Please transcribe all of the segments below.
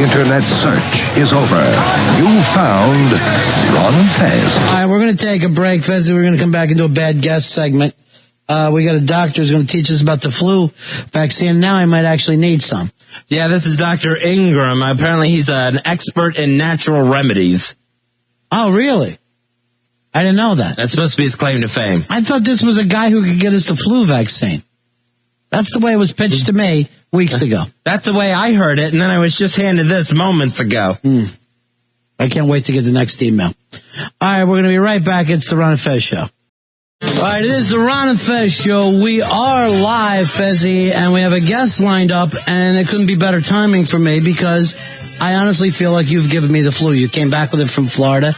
internet search is over. You found Ron and Fez. All right, we're going to take a break, Fez. We're going to come back into a bad guest segment. We got a doctor who's going to teach us about the flu vaccine. Now I might actually need some. Yeah, this is Dr. Ingram. Apparently he's an expert in natural remedies. Oh, really? I didn't know that. That's supposed to be his claim to fame. I thought this was a guy who could get us the flu vaccine. That's the way it was pitched to me weeks ago. That's the way I heard it, and then I was just handed this moments ago. I can't wait to get the next email. All right, we're going to be right back. It's the Ron and Fez Show. All right, it is the Ron and Fez Show. We are live, Fezzy, and we have a guest lined up, and it couldn't be better timing for me because I honestly feel like you've given me the flu. You came back with it from Florida.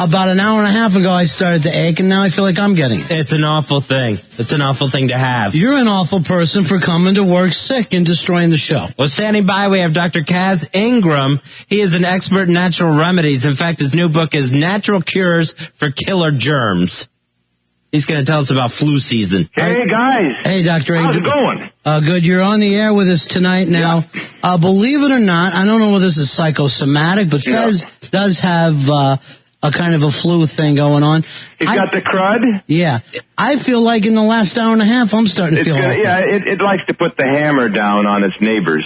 About an hour and a half ago, I started to ache, and now I feel like I'm getting it. It's an awful thing. It's an awful thing to have. You're an awful person for coming to work sick and destroying the show. Well, standing by, we have Dr. Kaz Ingram. He is an expert in natural remedies. In fact, his new book is Natural Cures for Killer Germs. He's going to tell us about flu season. Hey, guys. Hey, Dr. Ingram. How's it going? Good. You're on the air with us tonight now. Yeah. Believe it or not, I don't know whether this is psychosomatic, but Fez does have a kind of a flu thing going on. He's got the crud? Yeah. I feel like in the last hour and a half, I'm starting to feel awful. Yeah, it likes to put the hammer down on its neighbors.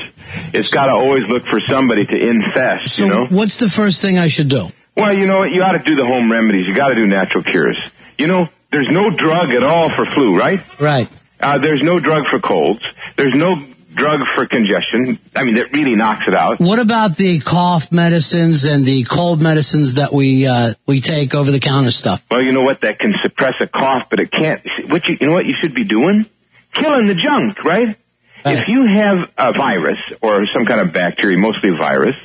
It's got to always look for somebody to infest, so you know? What's the first thing I should do? Well, you know what? You ought to do the home remedies. You got to do natural cures. You know, there's no drug at all for flu, right? Right. There's no drug for colds. There's no drug for congestion. I mean, that really knocks it out. What about the cough medicines and the cold medicines that we take over the counter stuff? Well, you know what? That can suppress a cough, but it can't. You know what you should be doing? Killing the junk, right? If you have a virus or some kind of bacteria, mostly virus,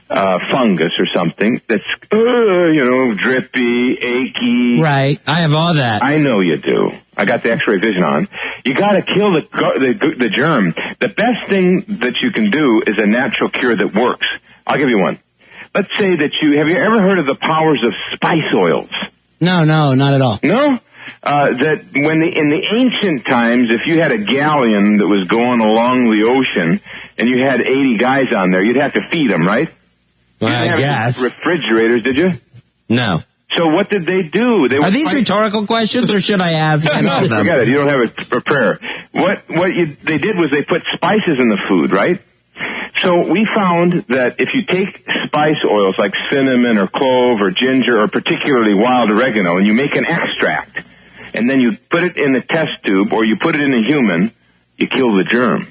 fungus or something that's, drippy, achy. Right. I have all that. I know you do. I got the X-ray vision on. You got to kill the germ. The best thing that you can do is a natural cure that works. I'll give you one. Let's say that have you ever heard of the powers of spice oils? No, not at all. No? That in the ancient times, if you had a galleon that was going along the ocean and you had 80 guys on there, you'd have to feed them, right? Well, I guess. Refrigerators, did you? No. So what did they do? Are these rhetorical questions, or should I ask? No, forget it. You don't have a prayer. What they did was they put spices in the food, right? So we found that if you take spice oils like cinnamon or clove or ginger or particularly wild oregano and you make an extract and then you put it in a test tube or you put it in a human, you kill the germ.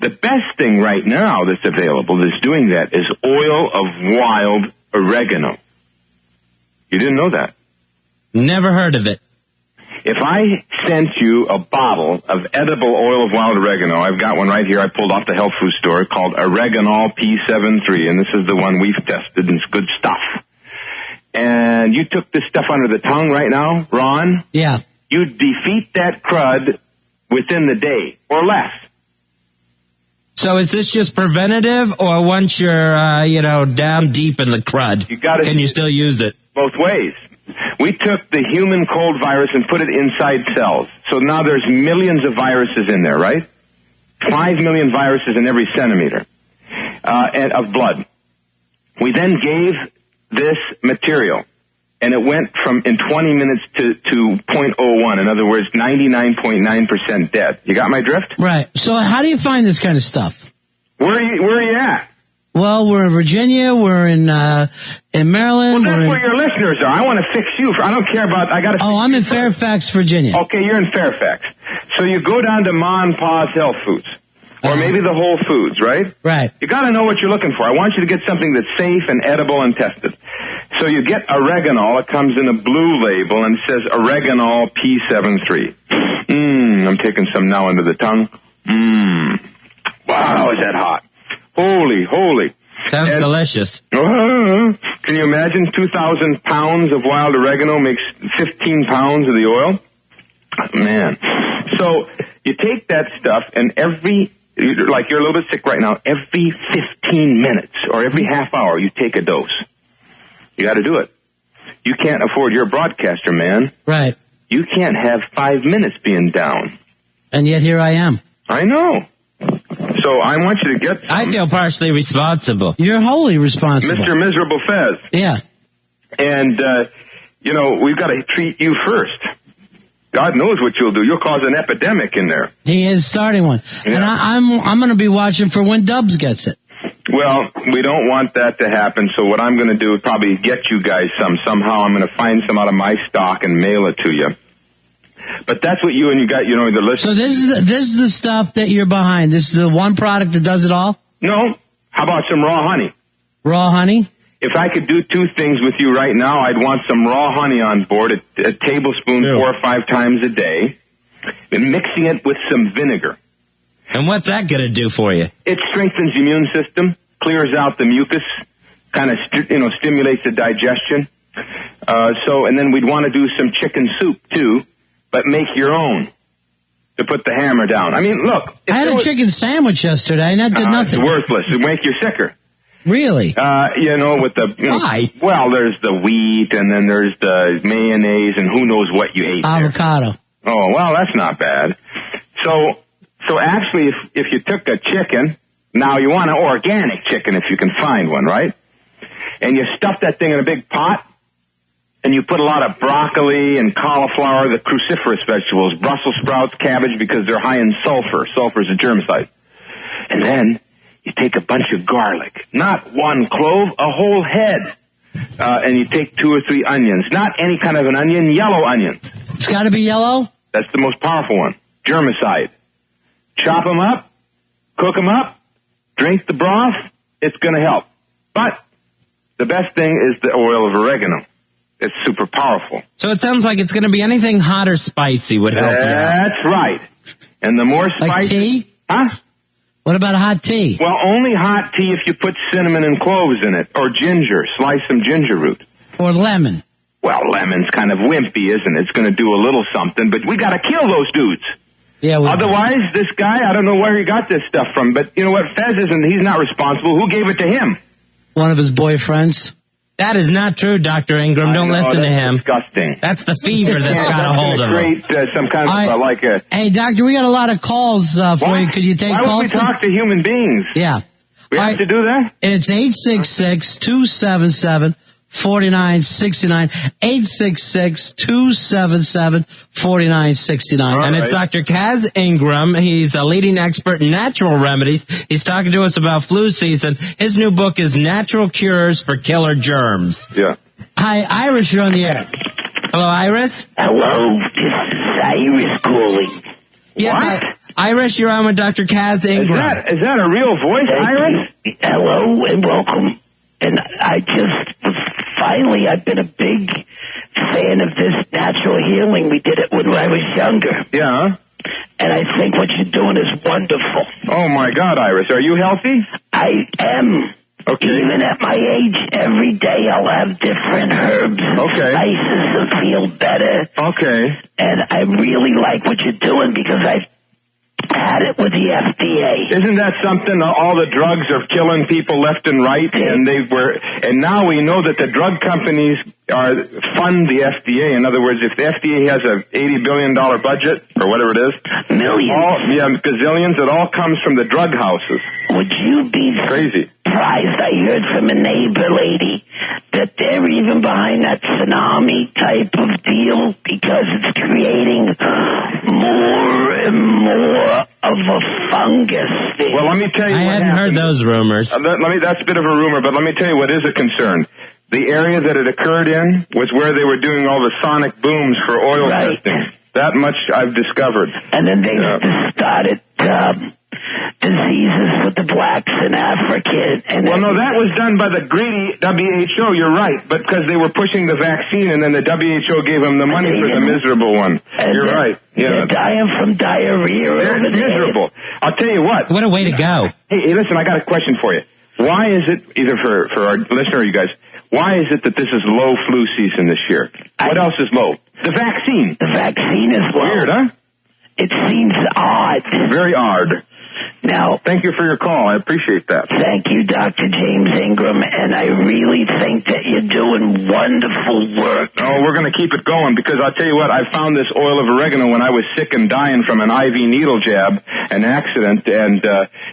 The best thing right now that's available that's doing that is oil of wild oregano. You didn't know that? Never heard of it. If I sent you a bottle of edible oil of wild oregano, I've got one right here I pulled off the health food store called Oreganol P73, and this is the one we've tested, and it's good stuff. And you took this stuff under the tongue right now, Ron? Yeah. You'd defeat that crud within the day or less. So is this just preventative, or once you're, down deep in the crud, can you still use it? Both ways. We took the human cold virus and put it inside cells. So now there's millions of viruses in there, right? 5 million viruses in every centimeter and of blood. We then gave this material, and it went in 20 minutes to 0.01. In other words, 99.9% dead. You got my drift? Right. So how do you find this kind of stuff? Where are you at? Well, we're in Virginia. We're in Maryland. Well, that's where your listeners are. I want to fix you. I don't care about. I'm in Fairfax, Virginia. Okay, you're in Fairfax. So you go down to Ma and Pa's Health Foods, or maybe the Whole Foods, right? Right. You got to know what you're looking for. I want you to get something that's safe and edible and tested. So you get oregano. It comes in a blue label and it says Oreganol P73. I'm taking some now under the tongue. Wow, is that hot? Holy. Sounds delicious. Can you imagine 2,000 pounds of wild oregano makes 15 pounds of the oil? Man. So you take that stuff and you're a little bit sick right now, every 15 minutes or every half hour you take a dose. You got to do it. You can't afford, you're a broadcaster, man. Right. You can't have 5 minutes being down. And yet here I am. I know. So I want you to get some. I feel partially responsible. You're wholly responsible. Mr. Miserable Fez. Yeah. And, we've got to treat you first. God knows what you'll do. You'll cause an epidemic in there. He is starting one. Yeah. And I'm going to be watching for when Dubs gets it. Well, we don't want that to happen, so what I'm going to do is probably get you guys some. Somehow I'm going to find some out of my stock and mail it to you. But that's what you got, the list. So this is the stuff that you're behind. This is the one product that does it all? No. How about some raw honey? Raw honey? If I could do two things with you right now, I'd want some raw honey on board, a tablespoon 4 or 5 times a day, and mixing it with some vinegar. And what's that going to do for you? It strengthens the immune system, clears out the mucus, kind of stimulates the digestion. And then we'd want to do some chicken soup too, but make your own to put the hammer down. I mean, look. I had a chicken sandwich yesterday, and that did nothing. It's worthless. It'd make you sicker. Really? With the... Why? Well, there's the wheat, and then there's the mayonnaise, and who knows what you ate Avocado. there. Oh, well, that's not bad. So actually, if you took a chicken, now you want an organic chicken if you can find one, right? And you stuff that thing in a big pot, and you put a lot of broccoli and cauliflower, the cruciferous vegetables, Brussels sprouts, cabbage, because they're high in sulfur. Sulfur is a germicide. And then you take a bunch of garlic, not one clove, a whole head. And you take 2 or 3 onions, not any kind of an onion, yellow onions. It's got to be yellow? That's the most powerful one. Germicide. Chop them up, cook them up, drink the broth. It's going to help. But the best thing is the oil of oregano. It's super powerful. So it sounds like it's going to be anything hot or spicy would help you out. That's right. And the more spicy... Like tea? Huh? What about hot tea? Well, only hot tea if you put cinnamon and cloves in it, or ginger. Slice some ginger root. Or lemon? Well, lemon's kind of wimpy, isn't it? It's going to do a little something, but we got to kill those dudes. Yeah. Otherwise, this guy, I don't know where he got this stuff from, but you know what? Fez isn't, he's not responsible. Who gave it to him? One of his boyfriends. That is not true, Dr. Ingram. Don't listen to him. Disgusting. That's the fever that's got a hold of him. Create some kind of Hey, doctor, we got a lot of calls for you. Could you take calls? Why would we talk to human beings? Yeah. We have to do that? It's 866-277-4969. 866-277-4969. And it's Dr. Kaz Ingram. He's a leading expert in natural remedies. He's talking to us about flu season. His new book is Natural Cures for Killer Germs. Yeah. Hi, Iris, you're on the air. Hello, Iris? Hello, this is Iris calling. Yes, Iris, you're on with Dr. Kaz Ingram. Is that a real voice, Iris? Hello and welcome. And I've been a big fan of this natural healing. We did it when I was younger. Yeah. And I think what you're doing is wonderful. Oh, my God, Iris. Are you healthy? I am. Okay. Even at my age, every day I'll have different herbs and spices to feel better. Okay. And I really like what you're doing because I've had it with the FDA. Isn't that something? All the drugs are killing people left and right, and now we know that the drug companies fund the FDA. In other words, if the FDA has a $80 billion budget or whatever it is, millions, gazillions, it all comes from the drug houses. Would you be crazy? Surprised? I heard from a neighbor lady that they're even behind that tsunami type of deal because it's creating more and more of a fungus thing. Well, let me tell you. I hadn't heard those rumors. That's a bit of a rumor, but let me tell you what is a concern. The area that it occurred in was where they were doing all the sonic booms for oil testing. That much I've discovered. And then they started diseases with the blacks in Africa. No, that was done by the greedy WHO, you're right, but because they were pushing the vaccine and then the WHO gave them the money for the miserable one. You're right. Yeah. They're dying from diarrhea over there. Miserable. I'll tell you what. What a way to go. Hey, listen, I got a question for you. Why is it, either for our listener or you guys, why is it that this is low flu season this year? What else is low? The vaccine. The vaccine is low. Weird, huh? It seems odd. Very odd. Now, Thank you for your call. I appreciate that. thank you, Dr. James Ingram, and I really think that you're doing wonderful work. Oh, we're going to keep it going because I'll tell you what, I found this oil of oregano when I was sick and dying from an IV needle jab, an accident, and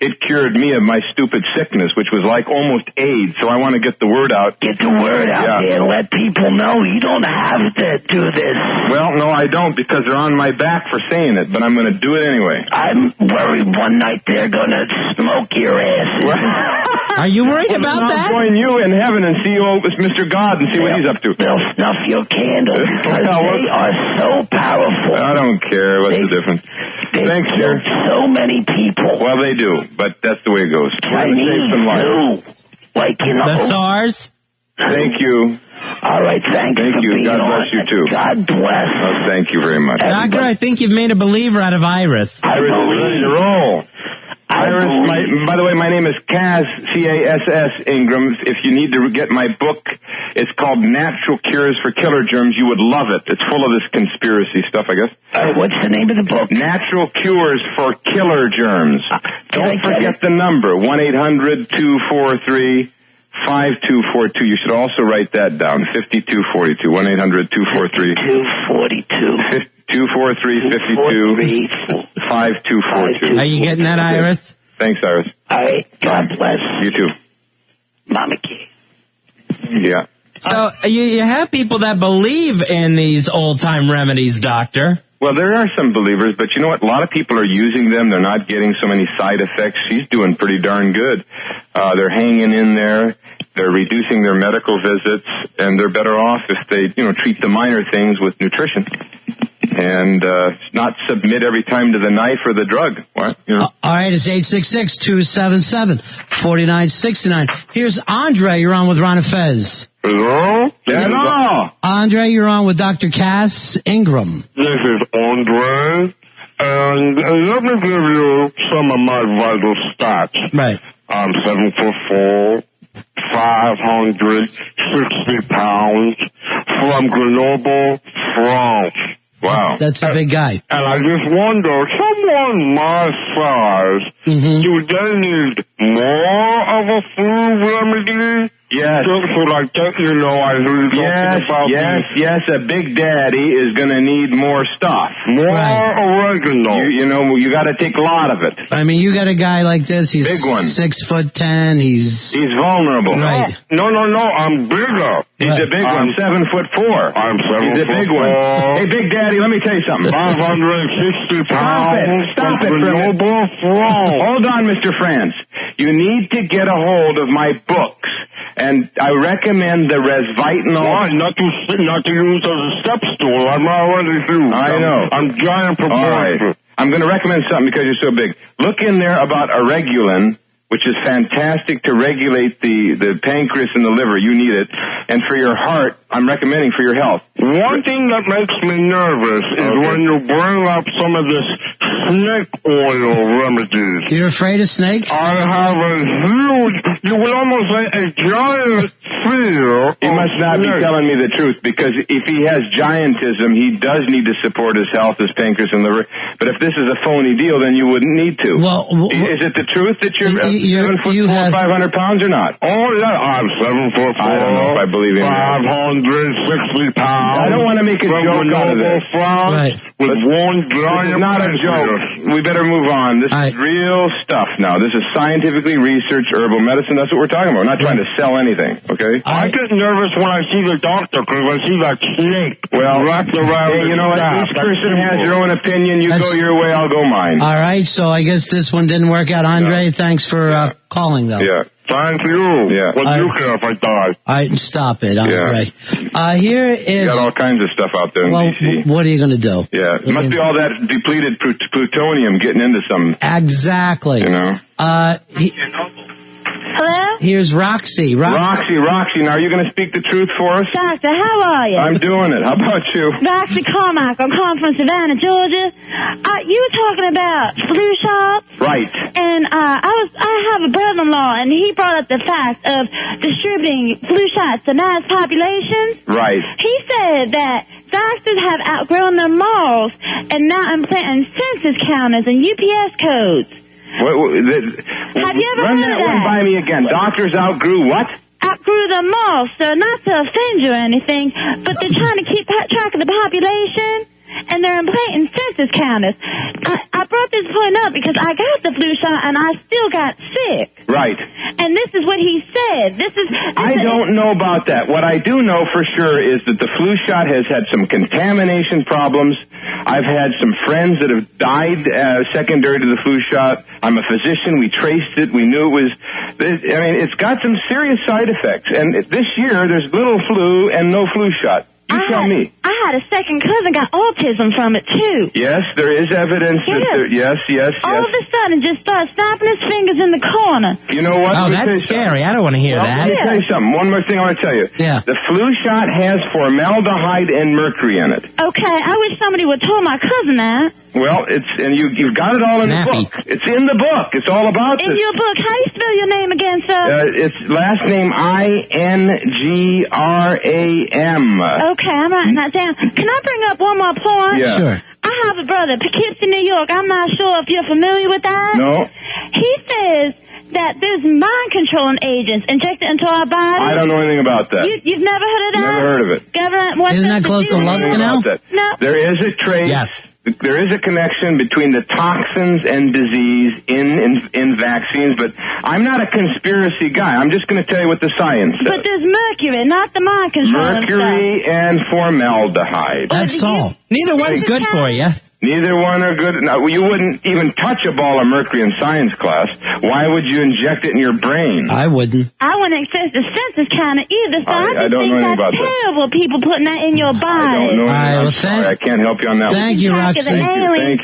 it cured me of my stupid sickness, which was like almost AIDS. So I want to get the word out. Get the word out there. Let people know you don't have to do this. Well, no, I don't because they're on my back for saying it, but I'm going to do it anyway. I'm worried one night they're going to smoke your ass. Are you worried about I'll that? join you in heaven and see old Mr. God and see what he's up to. They'll snuff your candle because they are so powerful. I don't care. What's the difference? They Thanks, killed sir. so many people. Well, they do, but that's the way it goes. We're going to save some lives. Chinese, too. Like, you know. The SARS? Thank you. All right, thank Thank for you. being God bless on. you, too. God bless. Oh, thank you very much. Doctor, I think you've made a believer out of Iris. I Iris is ready to believe. roll. Iris, by the way, my name is Cass, C-A-S-S, Ingram. If you need to get my book, it's called Natural Cures for Killer Germs. You would love it. It's full of this conspiracy stuff, I guess. What's the name of the book? Natural Cures for Killer Germs. Don't forget the number, 1-800-243-5242. You should also write that down, 5242, 1-800-243. 242. 243-5242. Are you getting that, Iris? Thanks, Iris. All right, God bless. You too. Mama Key. Yeah. So you have people that believe in these old-time remedies, Doctor. Well, there are some believers, but you know what? A lot of people are using them. They're not getting so many side effects. She's doing pretty darn good. They're hanging in there. They're reducing their medical visits, and they're better off if they, treat the minor things with nutrition and not submit every time to the knife or the drug. What? All right, it's 866-277-4969. Here's Andre. You're on with Ron and Fez. Hello? Hello. Andre, you're on with Dr. Cass Ingram. This is Andre, and let me give you some of my vital stats. Right. I'm 7'4", 560 pounds, from Grenoble, France. Wow. That's a big guy. And I just wonder, someone my size, do they need more of a flu remedy? Yes. So like that, I hear you talking about Yes. A big daddy is going to need more stuff. more Right. oregano. You got to take a lot of it. I mean, you got a guy like this. He's Big one. 6'10". He's vulnerable. right. No, I'm bigger. He's a big one, 7'4". I'm 7'4". He's a big one. Hey, Big Daddy, let me tell you something. 560 pounds. Stop it for a minute. Grenoble, France. Hold on, Mr. France. You need to get a hold of my books, and I recommend the Resvitol. Why? Not to use as a step stool. I'm already huge. I know. I'm giant All proportion. right. I'm going to recommend something because you're so big. Look in there about Oregulin, which is fantastic to regulate the pancreas and the liver. You need it. And for your heart, I'm recommending for your health. One thing that makes me nervous is when you bring up some of this snake oil remedies. You're afraid of snakes? I have a huge, you would almost say a giant fear. He must not be telling me the truth, because if he has giantism, he does need to support his health, his pancreas and liver. But if this is a phony deal, then you wouldn't need to. Well, Is it the truth that you're you 7'4", have- 500 pounds or not? Oh, yeah, I'm 7'4". I don't know if I believe in that. 560 pounds. I don't want to make a from joke out of Grenoble, this. France, Right. with one This giant is not a pancreas. joke. We better move on. This All is right. real stuff now. This is scientifically researched herbal medicine. That's what we're talking about. We're not trying to sell anything, okay? I get nervous when I see the doctor because I see that snake wrapped around Hey, his you know what? staff. Each That's person has simple. their own opinion. You go That's- your way, I'll go mine. All right, so I guess this one didn't work out. Andre, thanks for calling, though. Yeah. Thank you. Yeah. What do you care if I die? All right, stop it, Andre. Here You is... got all kinds of stuff out there in Well, D.C. what are you going to do? Yeah. It must be all that depleted plutonium getting into some, Exactly. you know. Hello? Here's Roxy. Roxy, now are you going to speak the truth for us? Doctor, how are you? I'm doing it. How about you? Roxy Carmichael. I'm calling from Savannah, Georgia. You were talking about flu shots, Right. and I have a brother-in-law, and he brought up the fact of distributing flu shots to mass populations. Right. He said that doctors have outgrown their morals and now implanting census counters and UPS codes. Have you ever run heard that of one that? by me again. Doctors outgrew what? Outgrew the mall, so not to offend you or anything, but they're trying to keep track of the population, and they're implanting census counters. I brought this point up because I got the flu shot and I still got sick. Right. And this is what he said. I don't know about that. What I do know for sure is that the flu shot has had some contamination problems. I've had some friends that have died secondary to the flu shot. I'm a physician. We traced it. We knew it was, it's got some serious side effects. And this year, there's little flu and no flu shot. You tell me. I had a second cousin got autism from it, too. Yes, there is evidence that there, yes. All of a sudden, just started snapping his fingers in the corner. You know what? Oh, that's scary. I don't want to hear that. Let me tell you something. One more thing I want to tell you. Yeah. The flu shot has formaldehyde and mercury in it. Okay, I wish somebody would tell my cousin that. Well, you've got it all in the book. It's in the book. It's all about this. In your book. How you spell your name again, sir? It's last name INGRAM. Okay, I'm writing that down. Can I bring up one more point? Yeah. Sure. I have a brother, Poughkeepsie, New York. I'm not sure if you're familiar with that. No. He says that there's mind-controlling agents injected into our bodies. I don't know anything about that. You've never heard of that? Never heard of it. Government Isn't that close to Love Canal? No. There is a trace. Yes. There is a connection between the toxins and disease in vaccines, but I'm not a conspiracy guy. I'm just going to tell you what the science says. But there's mercury, not the mind-controlling Mercury and formaldehyde. That's all. Neither one's good for you. Neither one are good. No, you wouldn't even touch a ball of mercury in science class. Why would you inject it in your brain? I wouldn't. I wouldn't access the census counter either, so I don't think know anything that's about that. terrible, people putting that in your body. I don't know. Well, I'm sorry. I can't help you on that one. Thank you, Roxy. Thank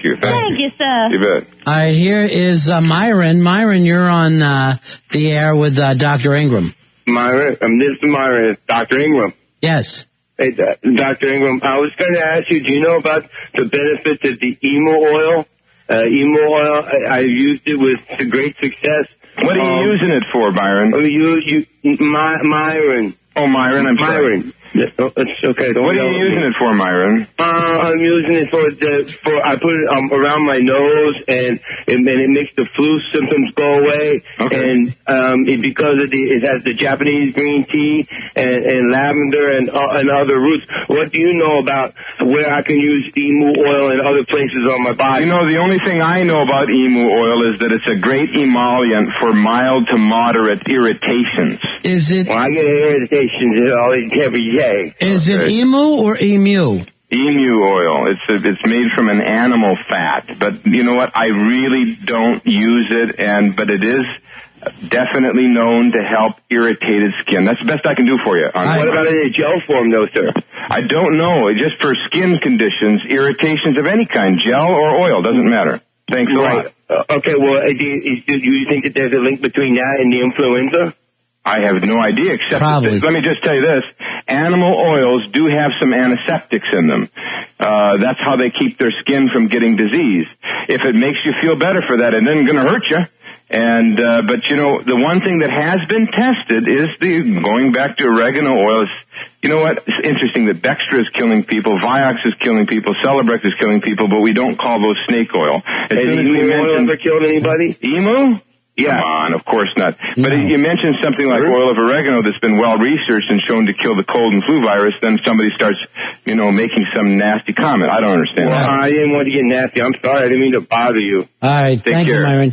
you. Thank you, sir. You bet. All right, here is Myron. Myron, you're on the air with Dr. Ingram. Myron, this is Myron, Dr. Ingram. Yes. Hey, Dr. Ingram, I was going to ask you, do you know about the benefits of the emu oil? I've used it with great success. What are you using it for, Byron? Myron. Oh, Myron, I'm sorry. Myron. It's okay. What are you using it for, Myron? I'm using it for I put it around my nose, and it makes the flu symptoms go away. Okay. And because of it has the Japanese green tea and lavender and other roots. What do you know about where I can use emu oil in other places on my body? You know, the only thing I know about emu oil is that it's a great emollient for mild to moderate irritations. Is it? Well, I get irritations every day. Is it emu or emu? Emu oil. It's made from an animal fat, but you know what? I really don't use it, but it is definitely known to help irritated skin. That's the best I can do for you. What about in a gel form, though, sir? I don't know. Just for skin conditions, irritations of any kind, gel or oil, doesn't matter. Thanks a lot. Okay, well, do you think that there's a link between that and the influenza? I have no idea, except Probably. let me just tell you this. Animal oils do have some antiseptics in them. That's how they keep their skin from getting disease. If it makes you feel better for that, it isn't going to hurt you. But you know, the one thing that has been tested is going back to oregano oil. You know what? It's interesting that Bextra is killing people, Vioxx is killing people, Celebrex is killing people, but we don't call those snake oil. Has emu oil ever killed anybody? Emu? Yeah. Come on, of course not. But if you mentioned something like oil of oregano that's been well researched and shown to kill the cold and flu virus, then somebody starts, making some nasty comment. I don't understand that. I didn't want to get nasty. I'm sorry. I didn't mean to bother you. All right. Thank care. you,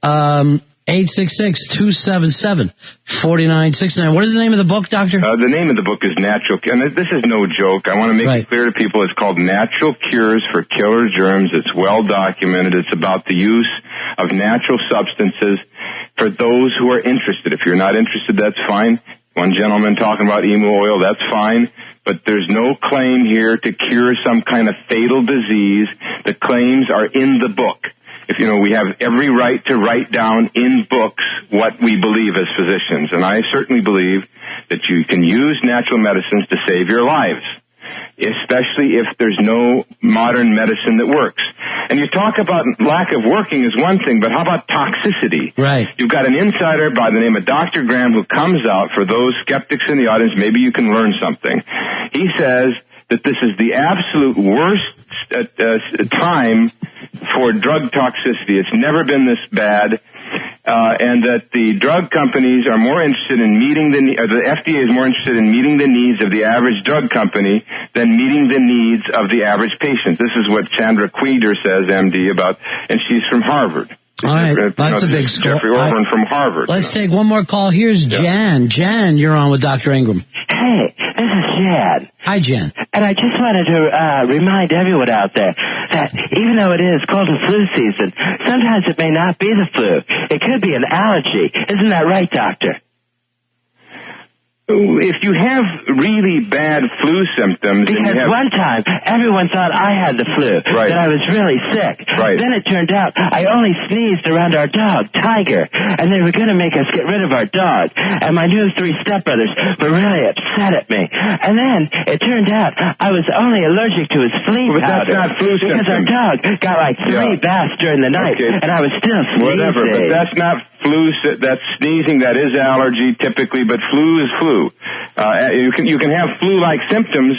Myron. 866-277-4969. What is the name of the book, Doctor? The name of the book is Natural, and this is no joke. I want to make it clear to people. It's called Natural Cures for Killer Germs. It's well documented. It's about the use of natural substances for those who are interested. If you're not interested, that's fine. One gentleman talking about emu oil, that's fine. But there's no claim here to cure some kind of fatal disease. The claims are in the book. We have every right to write down in books what we believe as physicians. And I certainly believe that you can use natural medicines to save your lives, especially if there's no modern medicine that works. And you talk about lack of working is one thing, but how about toxicity? Right. You've got an insider by the name of Dr. Graham who comes out, for those skeptics in the audience, maybe you can learn something. He says that this is the absolute worst time for drug toxicity. It's never been this bad. And that the drug companies are more interested in meeting the FDA is more interested in meeting the needs of the average drug company than meeting the needs of the average patient. This is what Chandra Queeder says, MD, and she's from Harvard. All right, that's a big score. Jeffrey Orban from Harvard. Let's take one more call. Here's Jan. Jan, you're on with Dr. Ingram. Hey, this is Jan. Hi, Jan. And I just wanted to remind everyone out there that even though it is cold and flu season, sometimes it may not be the flu. It could be an allergy. Isn't that right, doctor? If you have really bad flu symptoms... Because one time, everyone thought I had the flu, that I was really sick. Right. Then it turned out I only sneezed around our dog, Tiger, and they were going to make us get rid of our dog. And my new 3 stepbrothers were really upset at me. And then it turned out I was only allergic to his flea powder. But that's not flu symptoms. Because our dog got like 3 baths during the night, and I was still sneezing. Whatever, but that's not flu. That's sneezing. That is allergy typically, but flu is flu. You can have flu-like symptoms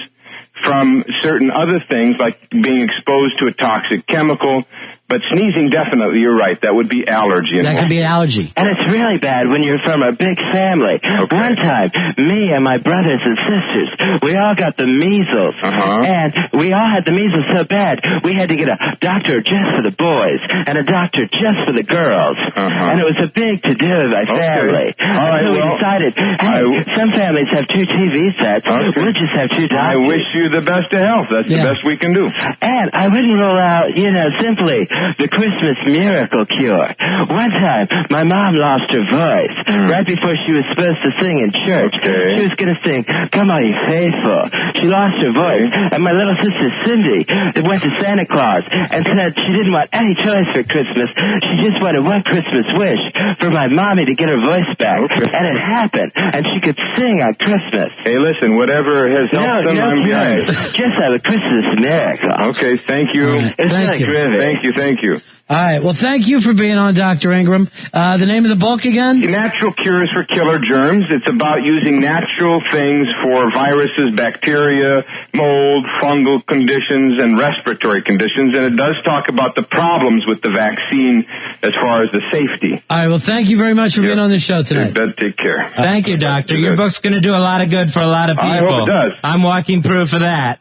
from certain other things, like being exposed to a toxic chemical. But sneezing, definitely, you're right. That would be allergy. That could be an allergy. And it's really bad when you're from a big family. Okay. One time, me and my brothers and sisters, we all got the measles. And we all had the measles so bad, we had to get a doctor just for the boys and a doctor just for the girls. And it was a big to-do in my family. All right, so we decided, hey, some families have 2 TV sets. We'll just have 2 doctors. I wish you the best of health. That's the best we can do. And I wouldn't rule out, simply the Christmas miracle cure. One time, my mom lost her voice right before she was supposed to sing in church. She was going to sing, "Come on, you faithful." She lost her voice, and my little sister Cindy went to Santa Claus and said she didn't want any toys for Christmas. She just wanted one Christmas wish for my mommy to get her voice back. And it happened, and she could sing on Christmas. Hey, listen, whatever has helped them, I'm behind. Just have a Christmas miracle. Okay, thank you. It's really terrific. Thank you. All right. Well, thank you for being on, Dr. Ingram. The name of the book again? Natural Cures for Killer Germs. It's about using natural things for viruses, bacteria, mold, fungal conditions, and respiratory conditions. And it does talk about the problems with the vaccine as far as the safety. All right. Well, thank you very much for being on the show tonight. Take care. Thank you, doctor. Your book's going to do a lot of good for a lot of people. I hope it does. I'm walking proof of that.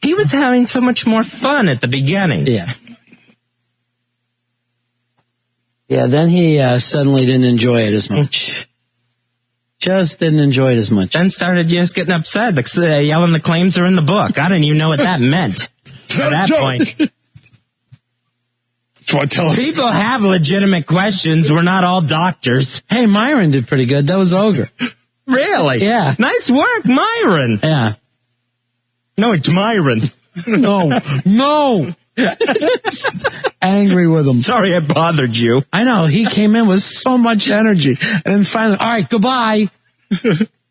He was having so much more fun at the beginning. Yeah. Yeah, then he suddenly didn't enjoy it as much. Just didn't enjoy it as much. Then started just getting upset, yelling the claims are in the book. I didn't even know what that meant at that point. People have legitimate questions. We're not all doctors. Hey, Myron did pretty good. That was Ogre. Really? Yeah. Nice work, Myron. Yeah. No, it's Myron. No. Angry with him. Sorry I bothered you. I know. He came in with so much energy. And then finally, all right, goodbye.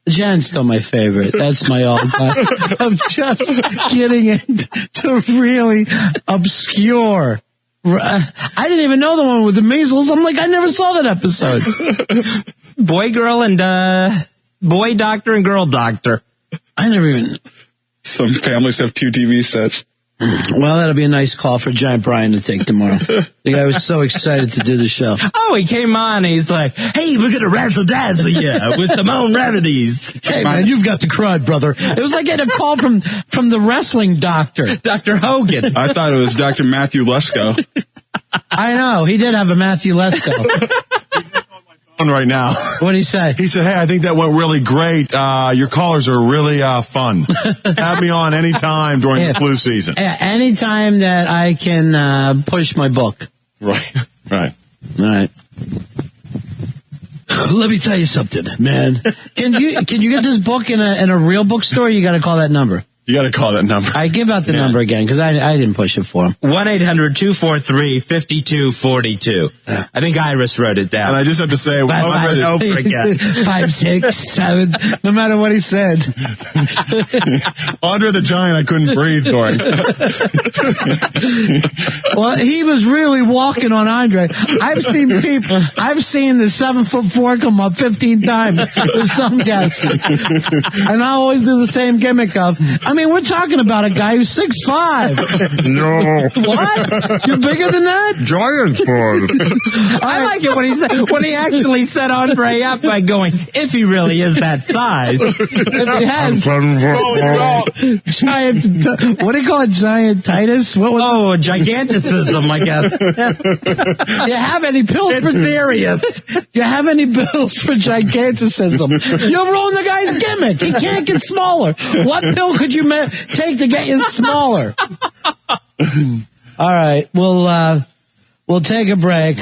Jen's still my favorite. That's my all-time. I'm just getting into really obscure. I didn't even know the one with the measles. I'm like, I never saw that episode. Boy, girl, and boy doctor and girl doctor. I never even... Some families have 2 TV sets. Well, that'll be a nice call for Giant Brian to take tomorrow. The guy was so excited to do the show. Oh, he came on and he's like, hey, we're going to razzle-dazzle you with some own remedies. Hey, man, you've got the crud, brother. It was like getting a call from the wrestling doctor. Dr. Hogan. I thought it was Dr. Matthew Lesko. I know. He did have a Matthew Lesko. Right now. What did he say? He said, hey, I think that went really great. Your callers are really fun. Have me on anytime during the flu season. Anytime that I can push my book. Right. All right. Let me tell you something, man. Can you get this book in a real bookstore? You got to call that number. You got to call that number. I give out the number again because I didn't push it for him. 1-800-243-5242. I think Iris wrote it down. And I just have to say, over again. 5, 6, 7. No matter what he said. Andre the Giant, I couldn't breathe during. Well, he was really walking on Andre. I've seen the 7'4" come up 15 times with some guests. And I always do the same gimmick of, I'm mean, we're talking about a guy who's 6'5". No. What? You're bigger than that? Giant fun. I like it when he actually set Andre up by going, if he really is that size. If he has giant, what do you call it? Giantitis? What was Giganticism, I guess. Do you have any pills for serious? Do you have any pills for giganticism? You'll ruin the guy's gimmick. He can't get smaller. What pill could you take to get you smaller? All right, we'll take a break.